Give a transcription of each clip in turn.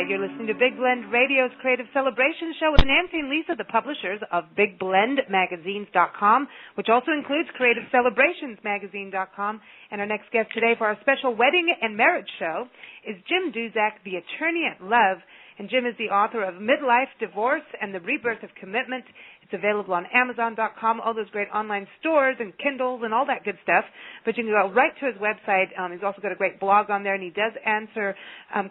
right. You're listening to Big Blend Radio's Creative Celebration Show with Nancy and Lisa, the publishers of BigBlendMagazines.com, which also includes CreativeCelebrationsMagazine.com. And our next guest today for our special wedding and marriage show is Jim Duzak, the attorney at love. And Jim is the author of Midlife, Divorce, and the Rebirth of Commitment. It's available on Amazon.com, all those great online stores and Kindles and all that good stuff. But you can go right to his website. He's also got a great blog on there, and he does answer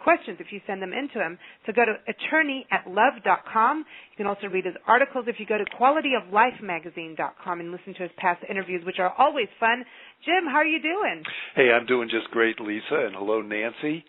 questions if you send them into him. So go to attorneyatlove.com. You can also read his articles if you go to qualityoflifemagazine.com and listen to his past interviews, which are always fun. Jim, how are you doing? Hey, I'm doing just great, Lisa, and hello, Nancy.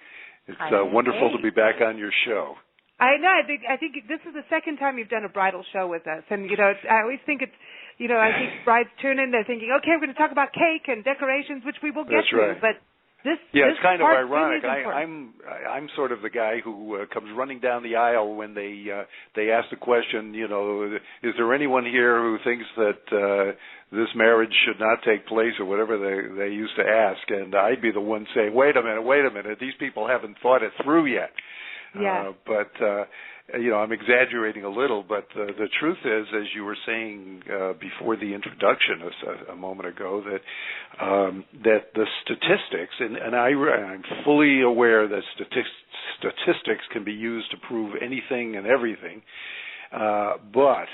It's wonderful to be back on your show. I know. I think this is the second time you've done a bridal show with us, and I always think it's, I think brides tune in, they're thinking, okay, we're going to talk about cake and decorations, which we will get to. Right. But it's kind of ironic. Really I'm sort of the guy who comes running down the aisle when they ask the question, is there anyone here who thinks that this marriage should not take place, or whatever they used to ask, and I'd be the one saying, wait a minute, these people haven't thought it through yet. Yeah. I'm exaggerating a little, but the truth is, as you were saying before the introduction a moment ago, that the statistics, and I'm fully aware that statistics can be used to prove anything and everything, but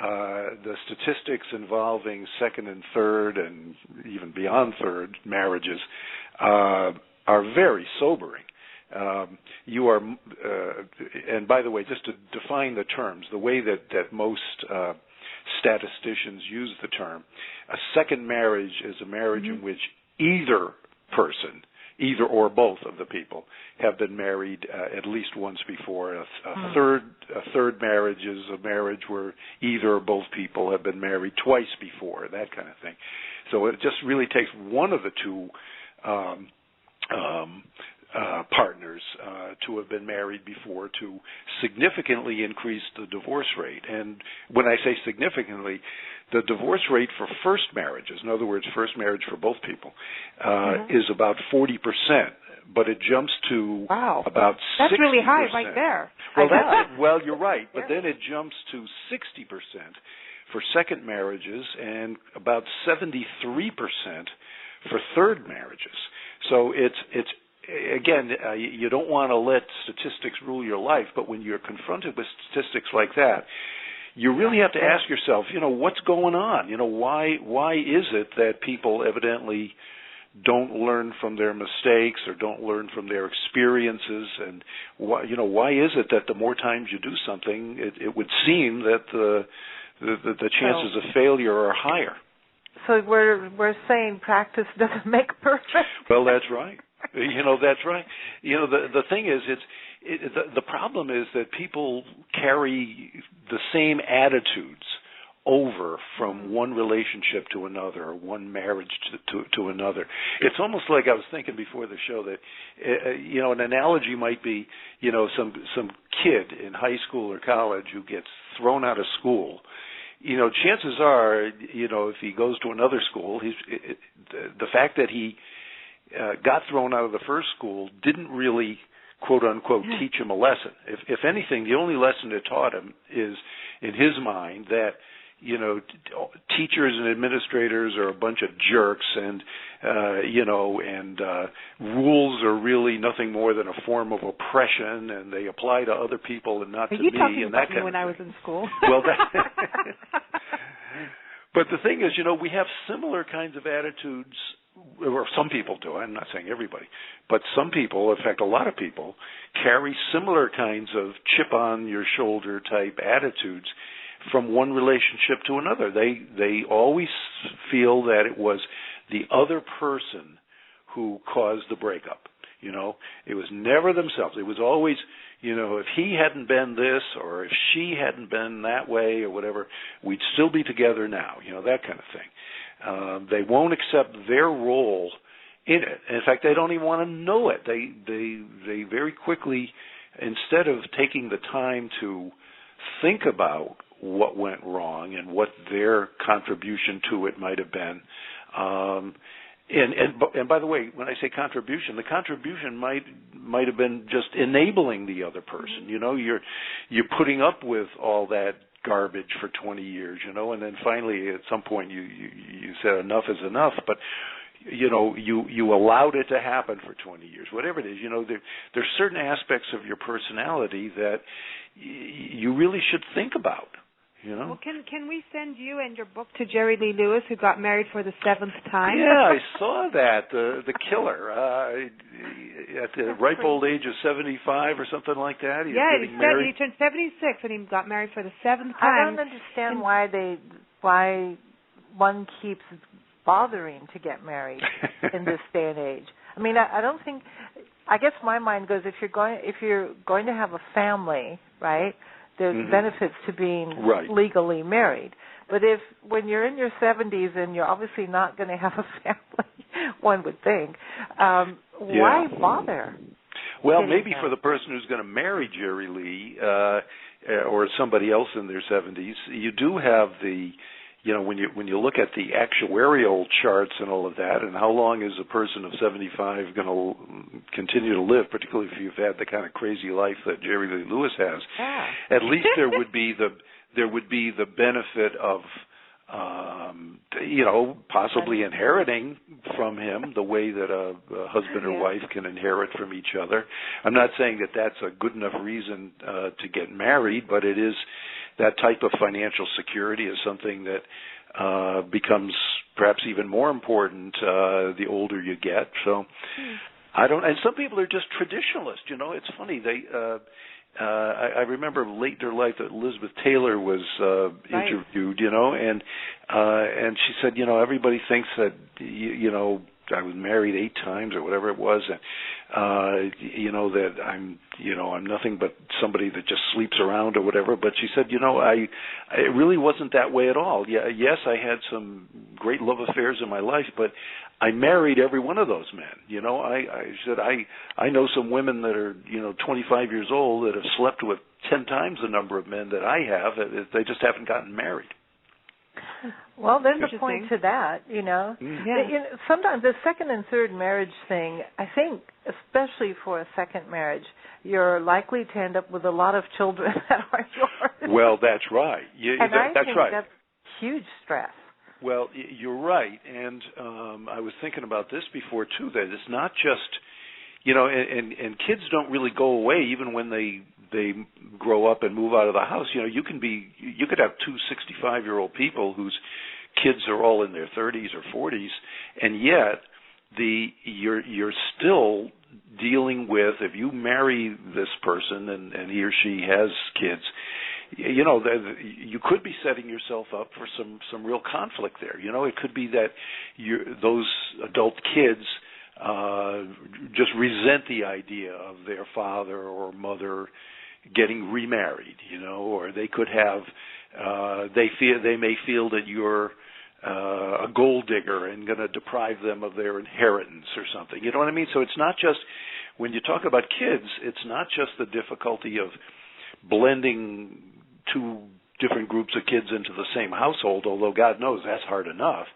the statistics involving second and third and even beyond third marriages are very sobering. You are, and by the way, just to define the terms, the way that most statisticians use the term, a second marriage is a marriage in which either person, either or both of the people, have been married at least once before. A third marriage is a marriage where either or both people have been married twice before, that kind of thing. So it just really takes one of the two partners to have been married before to significantly increase the divorce rate. And when I say significantly, the divorce rate for first marriages, in other words, first marriage for both people, is about 40%, but it jumps to about 60%. That's really high right there. Well, you're right, but then it jumps to 60% for second marriages and about 73% for third marriages. So it's again, you don't want to let statistics rule your life, but when you're confronted with statistics like that, you really have to ask yourself, what's going on? Why is it that people evidently don't learn from their mistakes or don't learn from their experiences? And why is it that the more times you do something, it would seem that the chances of failure are higher? So we're saying practice doesn't make perfect. Well, that's right. That's right. The thing is, the problem is that people carry the same attitudes over from one relationship to another, or one marriage to another. It's almost like I was thinking before the show that, an analogy might be, some kid in high school or college who gets thrown out of school. Chances are, if he goes to another school, the fact that he got thrown out of the first school didn't really, quote unquote, teach him a lesson. If anything, the only lesson it taught him is, in his mind, that teachers and administrators are a bunch of jerks, and rules are really nothing more than a form of oppression, and they apply to other people and not to me, and that kind of thing. When I was in school. Well, but the thing is, we have similar kinds of attitudes, or some people do. I'm not saying everybody, but some people, in fact, a lot of people, carry similar kinds of chip-on-your-shoulder type attitudes from one relationship to another. They always feel that it was the other person who caused the breakup. It was never themselves. It was always, if he hadn't been this, or if she hadn't been that way, or whatever, we'd still be together now. That kind of thing. They won't accept their role in it. In fact, they don't even want to know it. They very quickly, instead of taking the time to think about what went wrong and what their contribution to it might have been, And by the way, when I say contribution, the contribution might have been just enabling the other person. You know, you're putting up with all that garbage for 20 years, you know, and then finally at some point you said enough is enough, but you know, you allowed it to happen for 20 years, whatever it is. You know, there's certain aspects of your personality that you really should think about. You know? Well, can we send you and your book to Jerry Lee Lewis, who got married for the 7th time? Yeah, I saw that. The killer at the ripe old age of 75 or something like that. He's getting married. He turned 76 and he got married for the 7th time. I don't understand why one keeps bothering to get married in this day and age. I mean, I don't think. I guess my mind goes, if you're going to have a family, right? There's benefits to being legally married. But when you're in your 70s and you're obviously not going to have a family, one would think, why bother? Well, maybe for the person who's going to marry Jerry Lee or somebody else in their 70s, you do have the, you know, when you look at the actuarial charts and all of that, and how long is a person of 75 going to continue to live, particularly if you've had the kind of crazy life that Jerry Lee Lewis has. Yeah. At least there would be the benefit of you know, possibly inheriting from him the way that a husband or wife can inherit from each other. I'm not saying that that's a good enough reason to get married, but it is. That type of financial security is something that becomes perhaps even more important the older you get. So I don't. And some people are just traditionalists. You know, it's funny. I remember late in her life that Elizabeth Taylor was interviewed. You know, and she said, you know, everybody thinks that you know, I was married 8 times or whatever it was, and you know, that I'm nothing but somebody that just sleeps around or whatever. But she said, you know, it really wasn't that way at all. Yeah, yes, I had some great love affairs in my life, but I married every one of those men. You know, I said I know some women that are, you know, 25 years old that have slept with 10 times the number of men that I have. They just haven't gotten married. Well, there's a point to that, you know. Yeah. You know. Sometimes the second and third marriage thing, I think, especially for a second marriage, you're likely to end up with a lot of children that aren't yours. Well, that's right. I think that's huge stress. Well, you're right, and I was thinking about this before, too, that it's not just, you know, and kids don't really go away even when they grow up and move out of the house. You know, you could have 2 65-year-old people whose kids are all in their 30s or 40s, and yet you're still dealing with, if you marry this person and he or she has kids, you know, you could be setting yourself up for some real conflict there. You know, it could be that those adult kids just resent the idea of their father or mother getting remarried, you know, or they could have they may feel that you're a gold digger and going to deprive them of their inheritance or something. You know what I mean? So it's not just, when you talk about kids, it's not just the difficulty of blending 2 different groups of kids into the same household, although God knows that's hard enough.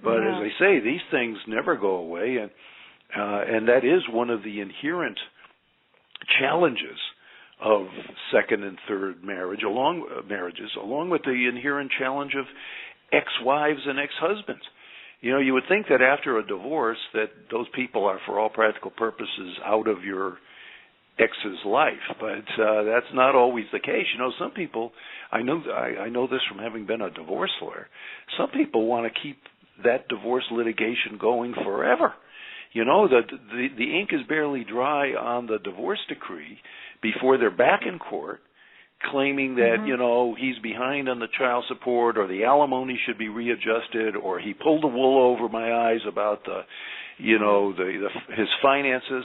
But as I say, these things never go away, and that is one of the inherent challenges of second and third marriages, along with the inherent challenge of ex-wives and ex-husbands. You know, you would think that after a divorce that those people are, for all practical purposes, out of your ex's life, but that's not always the case. You know, some people, I know this from having been a divorce lawyer, some people want to keep that divorce litigation going forever. You know, the ink is barely dry on the divorce decree before they're back in court claiming that, you know, he's behind on the child support, or the alimony should be readjusted, or he pulled the wool over my eyes about his finances.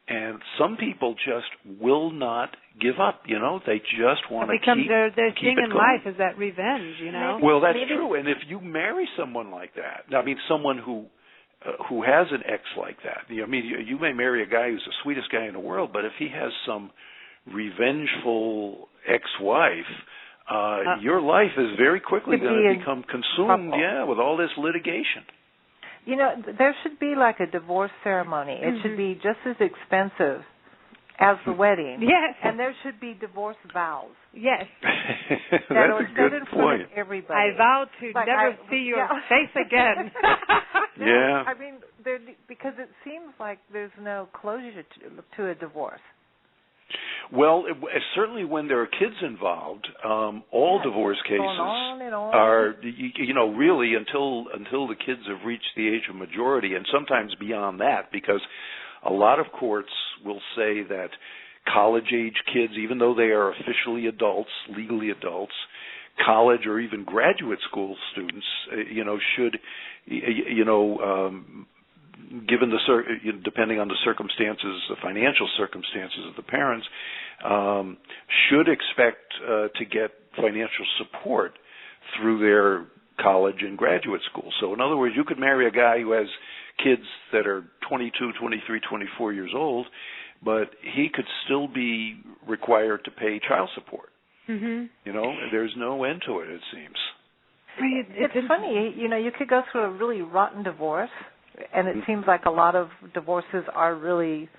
And some people just will not give up, you know. They just want to keep it going. Their thing in life is that revenge, you know. Well, that's true. And if you marry someone like that, I mean, someone who has an ex like that, I mean, you may marry a guy who's the sweetest guy in the world, but if he has some revengeful ex-wife, your life is very quickly going to become consumed, with all this litigation. You know, there should be like a divorce ceremony. It should be just as expensive as the wedding. Yes. And there should be divorce vows. Yes. That's a good in front of point. everybody. I vow to never see your face again. No, yeah. I mean, because it seems like there's no closure to a divorce. Well, certainly when there are kids involved, all divorce cases on and on. are, really until the kids have reached the age of majority, and sometimes beyond that, because a lot of courts will say that college-age kids, even though they are officially adults, legally adults, college or even graduate school students, should, given depending on the circumstances, the financial circumstances of the parents, should expect to get financial support through their college and graduate school. So in other words, you could marry a guy who has kids that are 22, 23, 24 years old, but he could still be required to pay child support. Mm-hmm. There's no end to it seems. It's funny, you could go through a really rotten divorce, and it seems like a lot of divorces are really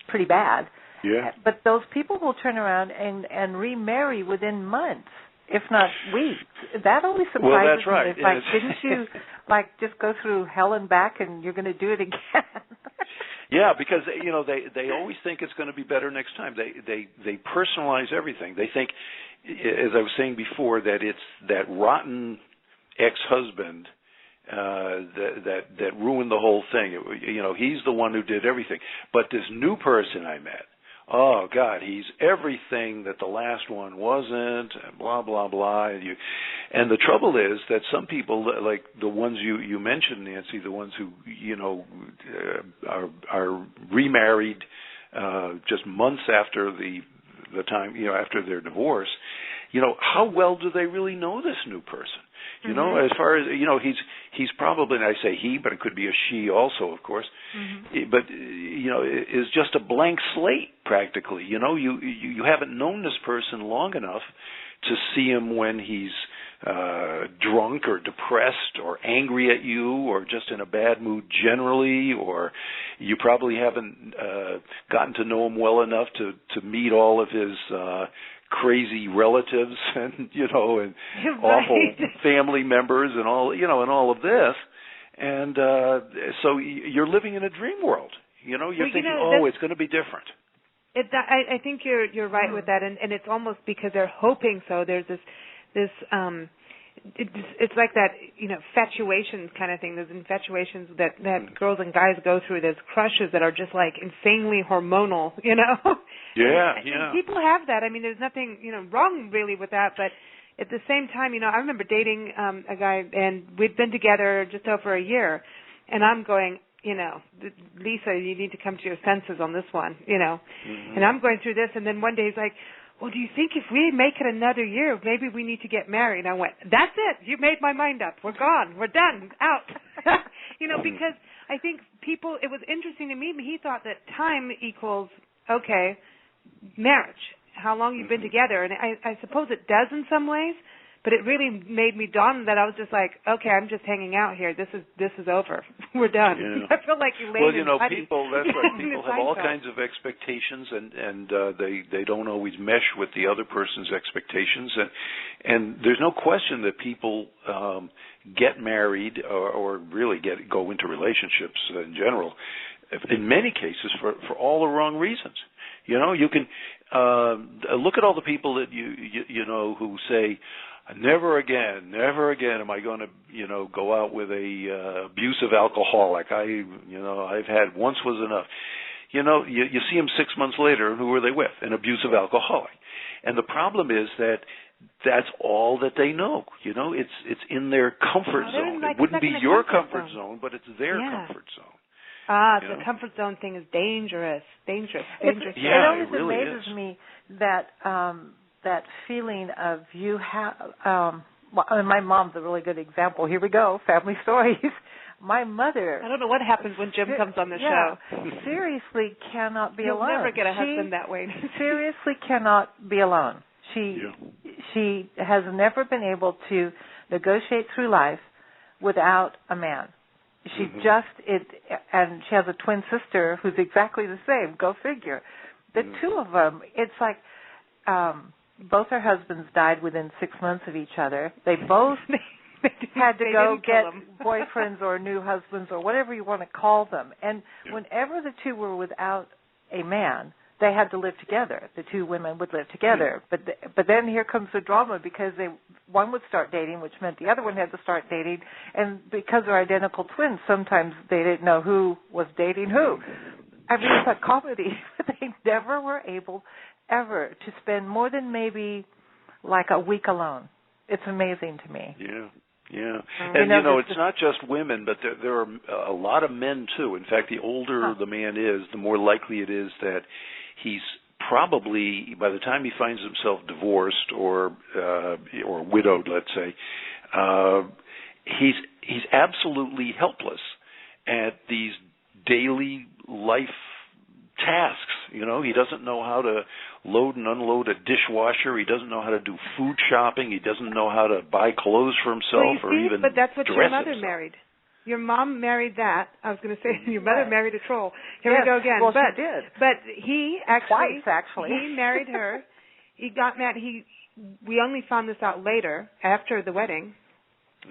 pretty bad. Yeah. But those people will turn around and remarry within months, if not weeks. That always surprises me. Well, that's right. me. It's like, didn't you just go through hell and back, and you're going to do it again? Yeah, because they always think it's going to be better next time. They personalize everything. They think, as I was saying before, that it's that rotten ex-husband that ruined the whole thing. He's the one who did everything. But this new person I met, oh God, he's everything that the last one wasn't, and blah blah blah. And the trouble is that some people, like the ones you mentioned, Nancy, the ones who are remarried just months after the time, after their divorce, how well do they really know this new person? As far as, he's probably, and I say he, but it could be a she also, of course, but, is just a blank slate practically. You haven't known this person long enough to see him when he's drunk or depressed or angry at you or just in a bad mood generally, or you probably haven't gotten to know him well enough to meet all of his crazy relatives and awful family members and all and all of this, and so you're living in a dream world. You're thinking, it's going to be different. I think you're right with that, and it's almost because they're hoping so. There's this it's like that infatuation kind of thing. There's infatuations that girls and guys go through. There's crushes that are just like insanely hormonal. Yeah, and people have that. I mean, there's nothing wrong really with that, but at the same time, I remember dating a guy, and we'd been together just over a year, and I'm going, Lisa, you need to come to your senses on this one, and I'm going through this, and then one day he's like, well, do you think if we make it another year, maybe we need to get married? And I went, that's it. You made my mind up. We're gone. We're done. Out. Because I think people, it was interesting to me, he thought that time equals, okay, marriage, how long you've been together. And I suppose it does in some ways, but it really made me dawn that I was just like, okay, I'm just hanging out here. This is over. We're done. Yeah. I feel like you laid in people, that's right. People have all kinds of expectations, and they don't always mesh with the other person's expectations, and there's no question that people get married or really go into relationships in general, in many cases for all the wrong reasons. You can look at all the people that you know who say, never again am I going to, go out with a abusive alcoholic. I've had once was enough. You see them 6 months later, and who are they with? An abusive alcoholic. And the problem is that that's all that they know. It's in their comfort zone. It wouldn't be your comfort zone, but it's their comfort zone. The comfort zone thing is dangerous. It always really amazes me that that feeling of you have. My mom's a really good example. Here we go, family stories. My mother. I don't know what happens when Jim comes on the show. Seriously, cannot be You'll alone. You'll never get a husband that way. Seriously, cannot be alone. She has never been able to negotiate through life without a man. She and she has a twin sister who's exactly the same. Go figure. The two of them, it's like both her husbands died within 6 months of each other. They both had to go get boyfriends or new husbands or whatever you want to call them. And whenever the two were without a man, they had to live together. The two women would live together. But then here comes the drama because one would start dating, which meant the other one had to start dating. And because they're identical twins, sometimes they didn't know who was dating who. I mean, it's a comedy. They never were able ever to spend more than maybe like a week alone. It's amazing to me. Yeah. Yeah, and it's not just women, but there are a lot of men too. In fact, the older the man is, the more likely it is that he's probably, by the time he finds himself divorced or widowed, let's say, he's absolutely helpless at these daily life tasks. He doesn't know how to load and unload a dishwasher. He doesn't know how to do food shopping. He doesn't know how to buy clothes for himself or even but that's what dress your mother himself. married. Your mom married that. I was going to say your mother married a troll. Here we go again. Well, she did. But he twice, actually. He married her. He got mad. We only found this out later, after the wedding,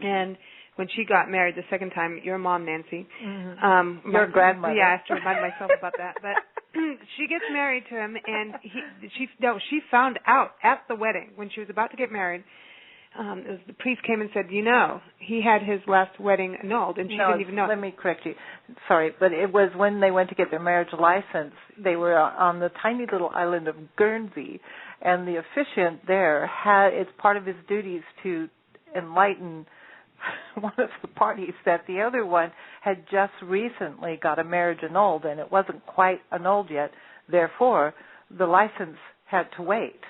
and when she got married the second time, your mom, Nancy. Mm-hmm. Your grandmother. Yeah, I have to remind myself about that. But she gets married to him, and she found out at the wedding when she was about to get married. The priest came and said, he had his last wedding annulled, and she didn't even know. Let me correct you. Sorry, but it was when they went to get their marriage license. They were on the tiny little island of Guernsey, and the officiant there it's part of his duties to enlighten one of the parties that the other one had just recently got a marriage annulled, and it wasn't quite annulled yet. Therefore, the license had to wait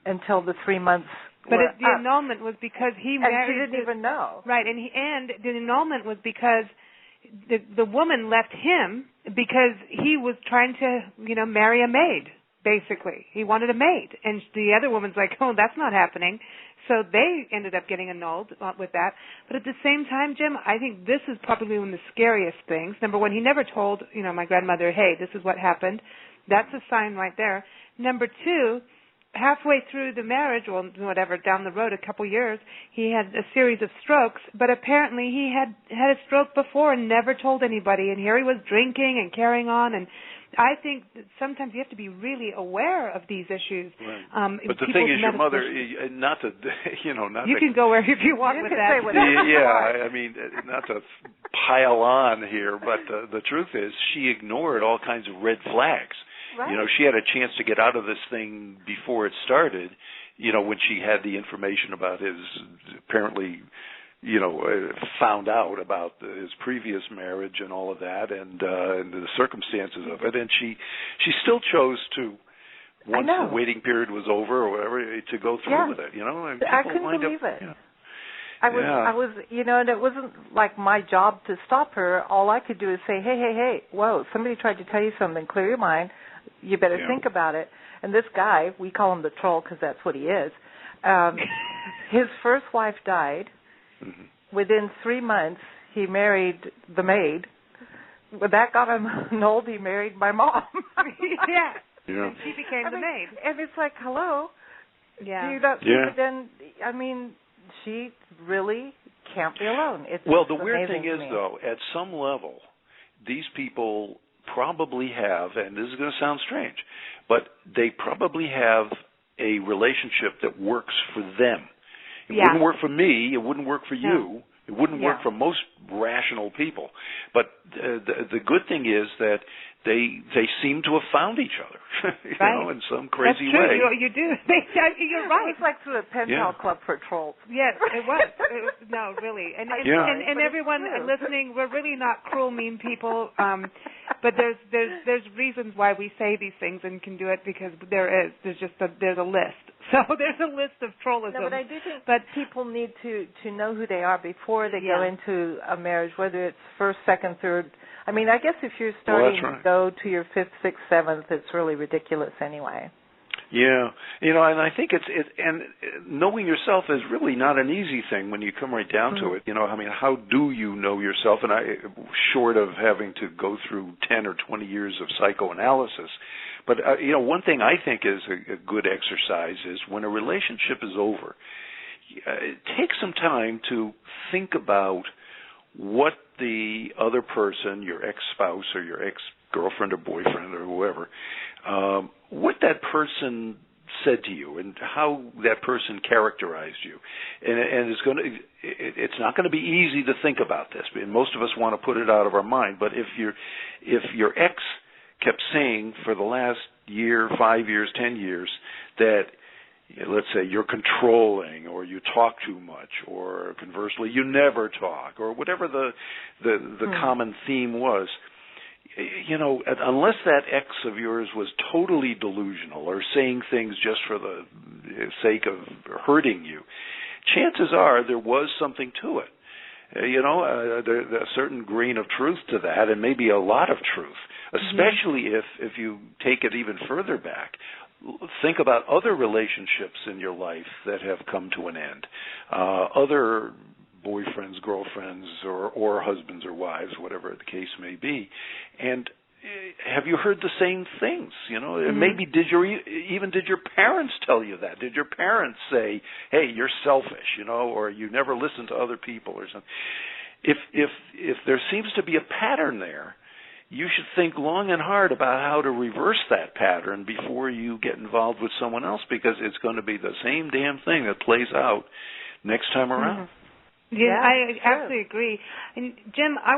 until the 3 months. But the annulment was because he married. And she didn't even know. Right, and the annulment was because the woman left him because he was trying to, marry a maid. Basically, he wanted a maid, and the other woman's like, "Oh, that's not happening." So they ended up getting annulled with that. But at the same time, Jim, I think this is probably one of the scariest things. Number one, he never told, my grandmother, "Hey, this is what happened." That's a sign right there. Number two, halfway through the marriage, down the road, a couple years, he had a series of strokes, but apparently he had a stroke before and never told anybody, and here he was drinking and carrying on, and I think that sometimes you have to be really aware of these issues. Right. But the thing is, your mother, not to. You can go wherever you want with that. I mean, not to pile on here, but the truth is she ignored all kinds of red flags. Right. She had a chance to get out of this thing before it started, when she had the information about his apparently, found out about his previous marriage and all of that and the circumstances of it. And she still chose to, once the waiting period was over or whatever, to go through with it, And I couldn't believe it. I was, and it wasn't like my job to stop her. All I could do is say, hey, whoa, somebody tried to tell you something, clear your mind. You better think about it. And this guy, we call him the troll because that's what he is. His first wife died. Mm-hmm. Within 3 months, he married the maid. When that got him annulled, he married my mom. Yeah. And she became the maid. And it's like, hello. Yeah. Do you not see? But then, she really can't be alone. The weird thing is, though, at some level, these people probably have, and this is going to sound strange, but they probably have a relationship that works for them. It wouldn't work for me. It wouldn't work for you. It wouldn't work for most rational people. But the good thing is that they seem to have found each other, in some crazy way. You do. You're right. It's like through a pen pal club for trolls. Yes, it was. No, really. And everyone listening, we're really not cruel, mean people. But there's reasons why we say these things and can do it because there's a list. So there's a list of trollism. No, but I do think people need to know who they are before they go into a marriage, whether it's first, second, third. I mean, I guess if you're starting to go to your fifth, sixth, seventh, it's really ridiculous anyway. Yeah, and I think and knowing yourself is really not an easy thing when you come right down to it. I mean, how do you know yourself? And short of having to go through 10 or 20 years of psychoanalysis, but one thing I think is a good exercise is when a relationship is over, take some time to think about what the other person, your ex-spouse or your ex-girlfriend or boyfriend or whoever, what that person said to you and how that person characterized you. And it's not going to be easy to think about this. And most of us want to put it out of our mind. But if your ex kept saying for the last year, 5 years, 10 years that, let's say, you're controlling or you talk too much or conversely you never talk or whatever the common theme was, unless that ex of yours was totally delusional or saying things just for the sake of hurting you, chances are there was something to it. There's a certain grain of truth to that, and maybe a lot of truth, especially if you take it even further back. Think about other relationships in your life that have come to an end, other boyfriends, girlfriends, or husbands or wives, whatever the case may be, and have you heard the same things? Maybe did your parents tell you that? Did your parents say, "Hey, you're selfish," or "You never listen to other people," or something? If there seems to be a pattern there, you should think long and hard about how to reverse that pattern before you get involved with someone else, because it's going to be the same damn thing that plays out next time around. Yeah, I absolutely agree. And Jim, I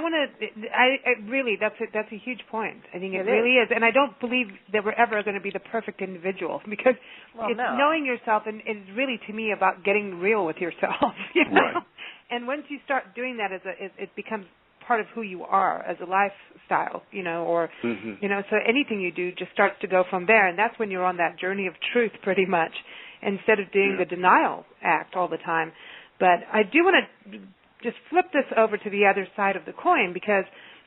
really, that's a huge point. I think it really is. And I don't believe that we're ever going to be the perfect individual, because knowing yourself and is really, to me, about getting real with yourself. Right. And once you start doing that, it becomes part of who you are as a lifestyle, so anything you do just starts to go from there, and that's when you're on that journey of truth pretty much, instead of doing the denial act all the time. But I do want to just flip this over to the other side of the coin, because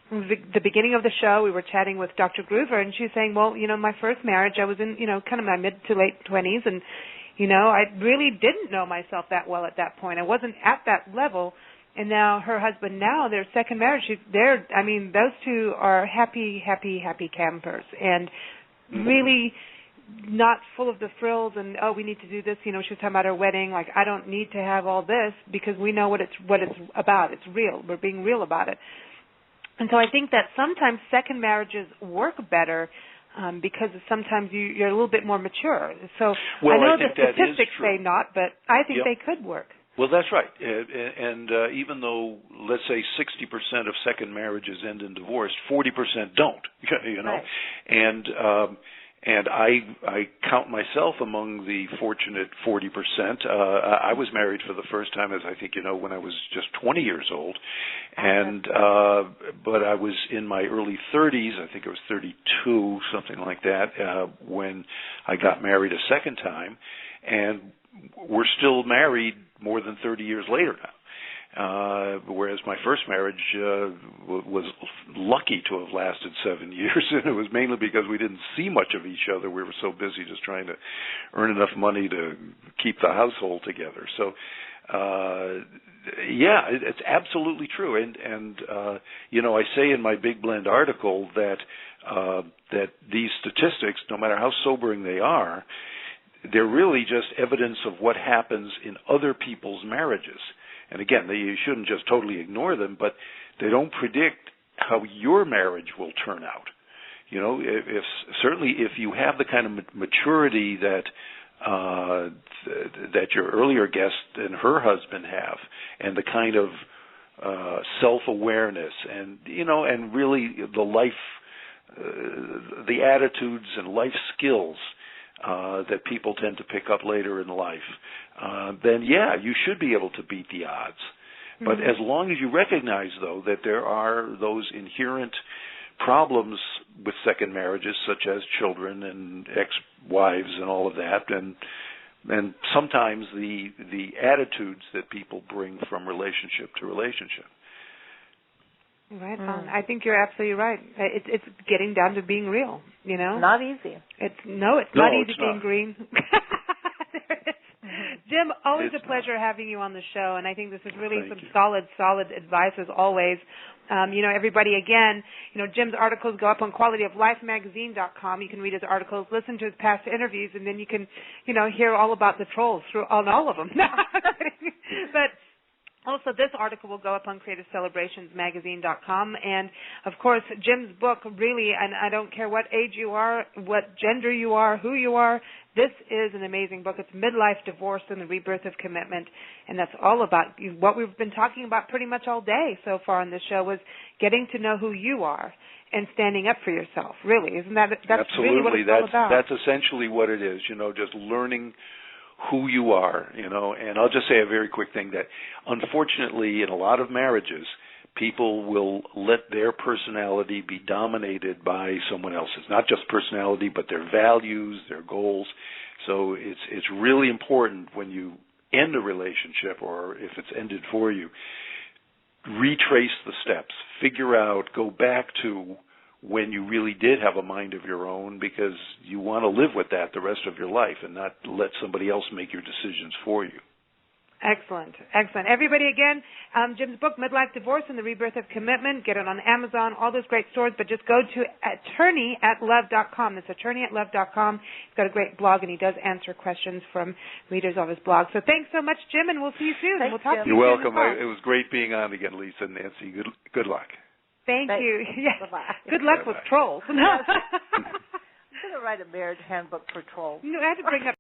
the beginning of the show we were chatting with Dr. Groover, and she was saying, well, my first marriage, I was in, kind of my mid to late 20s, and, I really didn't know myself that well at that point. I wasn't at that level. And now her husband, their second marriage, those two are happy campers, and really not full of the frills and, we need to do this. She was talking about her wedding, like, I don't need to have all this because we know what it's about. It's real. We're being real about it. And so I think that sometimes second marriages work better because sometimes you're a little bit more mature. So I know the statistics say not, but I think they could work. Well, that's right. And even though, let's say, 60% of second marriages end in divorce, 40% don't, Right. And I count myself among the fortunate 40%. I was married for the first time, as I think you know, when I was just 20 years old. And but I was in my early 30s, I think it was 32, something like that, when I got married a second time. And we're still married more than 30 years later now. Whereas my first marriage was lucky to have lasted 7 years, and it was mainly because we didn't see much of each other. We were so busy just trying to earn enough money to keep the household together. So, it's absolutely true. And I say in my Big Blend article that these statistics, no matter how sobering they are, they're really just evidence of what happens in other people's marriages. And again, you shouldn't just totally ignore them, but they don't predict how your marriage will turn out. Certainly if you have the kind of maturity that your earlier guest and her husband have, and the kind of self-awareness and and really the life, the attitudes and life skills that people tend to pick up later in life, then you should be able to beat the odds. Mm-hmm. But as long as you recognize, though, that there are those inherent problems with second marriages, such as children and ex-wives and all of that, and sometimes the attitudes that people bring from relationship to relationship. Right on. I think you're absolutely right. It's getting down to being real, you know? Not easy. It's not easy being green. Jim, always a pleasure having you on the show, and I think this is really solid advice as always. Everybody, again, Jim's articles go up on qualityoflifemagazine.com. You can read his articles, listen to his past interviews, and then you can, hear all about the trolls on all of them. But also, this article will go up on CreativeCelebrationsMagazine.com. And, of course, Jim's book really, and I don't care what age you are, what gender you are, who you are, this is an amazing book. It's Midlife Divorce and the Rebirth of Commitment. And that's all about what we've been talking about pretty much all day so far on this show was getting to know who you are and standing up for yourself, really. Isn't that's Absolutely. Really what it's all about? That's essentially what it is, just learning who you are, and I'll just say a very quick thing that unfortunately in a lot of marriages, people will let their personality be dominated by someone else's, not just personality, but their values, their goals. So it's really important when you end a relationship or if it's ended for you, retrace the steps, figure out, go back to when you really did have a mind of your own, because you want to live with that the rest of your life and not let somebody else make your decisions for you. Excellent. Everybody, again, Jim's book, Midlife Divorce and the Rebirth of Commitment, get it on Amazon, all those great stores, but just go to attorneyatlove.com. That's attorneyatlove.com. He's got a great blog, and he does answer questions from readers of his blog. So thanks so much, Jim, and we'll see you soon. Thanks, we'll talk Jim. to you You're soon. welcome. It was great being on again, Lisa and Nancy. Good luck. Thank you. Yes. Bye-bye. Good luck with trolls. I'm going to write a marriage handbook for trolls. I had to bring up